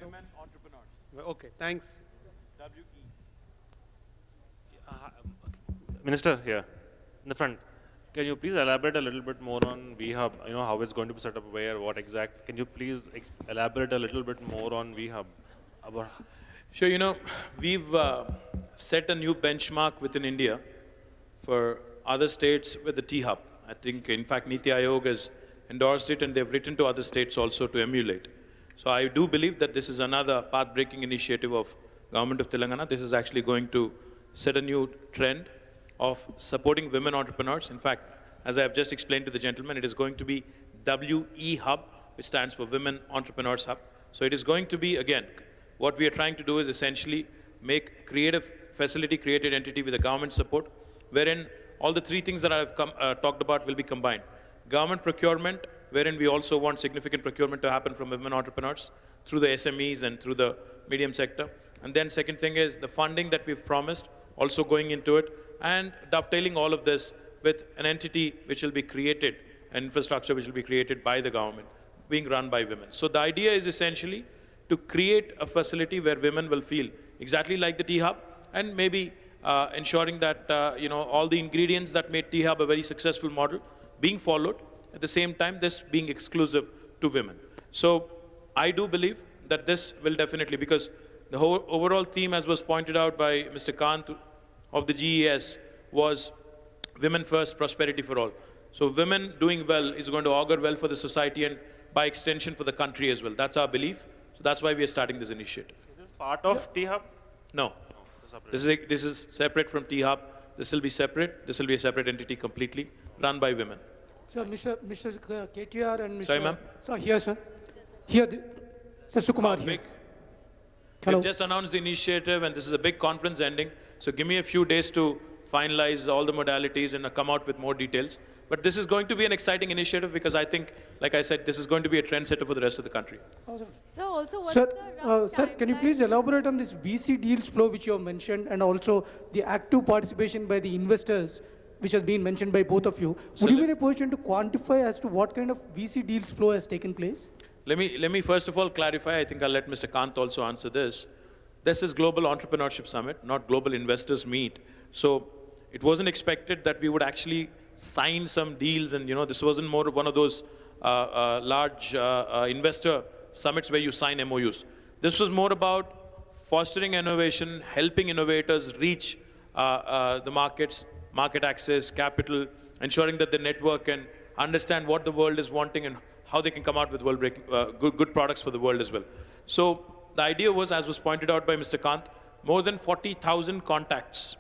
Women entrepreneurs. Okay, thanks. WE. Minister, here in the front, can you please elaborate a little bit more on VHub? You know how it's going to be set up, where, what exact? Can you please elaborate a little bit more on VHub? About Sure, you know, we've set a new benchmark within India for other states with the T-Hub. I think, in fact, Niti Aayog has endorsed it and they've written to other states also to emulate. So I do believe that this is another path-breaking initiative of Government of Telangana. This is actually going to set a new trend of supporting women entrepreneurs. In fact, as I have just explained to the gentleman, it is going to be WE Hub, which stands for Women Entrepreneurs Hub. So it is going to be, again, what we are trying to do is essentially make creative facility, created entity with the government support, wherein all the three things that I have talked about will be combined. Government procurement, wherein we also want significant procurement to happen from women entrepreneurs through the SMEs and through the medium sector. And then second thing is the funding that we've promised, also going into it, and dovetailing all of this with an entity which will be created, an infrastructure which will be created by the government, being run by women. So the idea is essentially to create a facility where women will feel exactly like the T-Hub, and maybe ensuring that you know, all the ingredients that made T-Hub a very successful model being followed, at the same time this being exclusive to women. So I do believe that this will definitely, because the whole overall theme, as was pointed out by Mr. Kant of the GES, was women first, prosperity for all. So women doing well is going to augur well for the society and by extension for the country as well. That's our belief. So that's why we are starting this initiative. is this part of T-Hub? No. This is separate from T-Hub. This will be separate. This will be a separate entity completely run by women. So, Mr. KTR and Mr. Sorry, ma'am. So, here, sir. Here, Sir Sukumar here. We've just announced the initiative, and this is a big conference ending. So give me a few days to finalize all the modalities and come out with more details. But this is going to be an exciting initiative because I think, like I said, this is going to be a trendsetter for the rest of the country. Awesome. So also, what's Sir, the rough sir, can you please elaborate on this VC deals flow which you have mentioned, and also the active participation by the investors, which has been mentioned by both of you? Would you be in a position to quantify as to what kind of VC deals flow has taken place? Let me first of all clarify. I think I'll let Mr. Kant also answer this. This is Global Entrepreneurship Summit, not Global Investors Meet. So it wasn't expected that we would actually sign some deals, and you know, this wasn't more of one of those large investor summits where you sign MOUs. This was more about fostering innovation, helping innovators reach the markets, market access, capital, ensuring that the network can understand what the world is wanting and how they can come out with world-breaking, good products for the world as well. So the idea was, as was pointed out by Mr. Kant, more than 40,000 contacts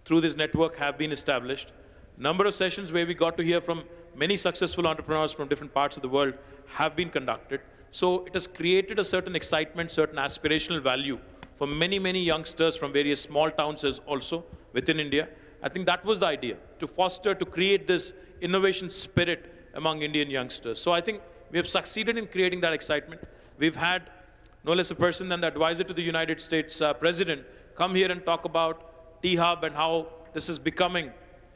through this network have been established. Number of sessions where we got to hear from many successful entrepreneurs from different parts of the world have been conducted. So it has created a certain excitement, certain aspirational value for many, many youngsters from various small towns as also within India. I think that was the idea, to foster, to create this innovation spirit among Indian youngsters. So I think we have succeeded in creating that excitement. We've had no less a person than the advisor to the United States President come here and talk about T-Hub and how this is becoming,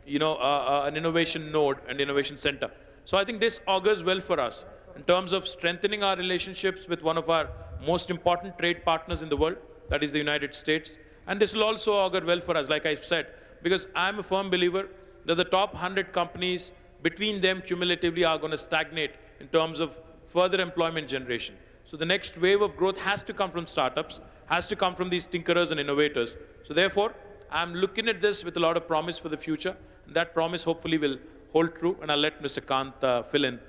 you know, an innovation node and innovation center. So I think this augurs well for us in terms of strengthening our relationships with one of our most important trade partners in the world, that is the United States. And this will also augur well for us, like I said, because I'm a firm believer that the top 100 companies, between them cumulatively, are going to stagnate in terms of further employment generation. So the next wave of growth has to come from startups, has to come from these tinkerers and innovators. So therefore, I'm looking at this with a lot of promise for the future. And that promise hopefully will hold true. And I'll let Mr. Kant fill in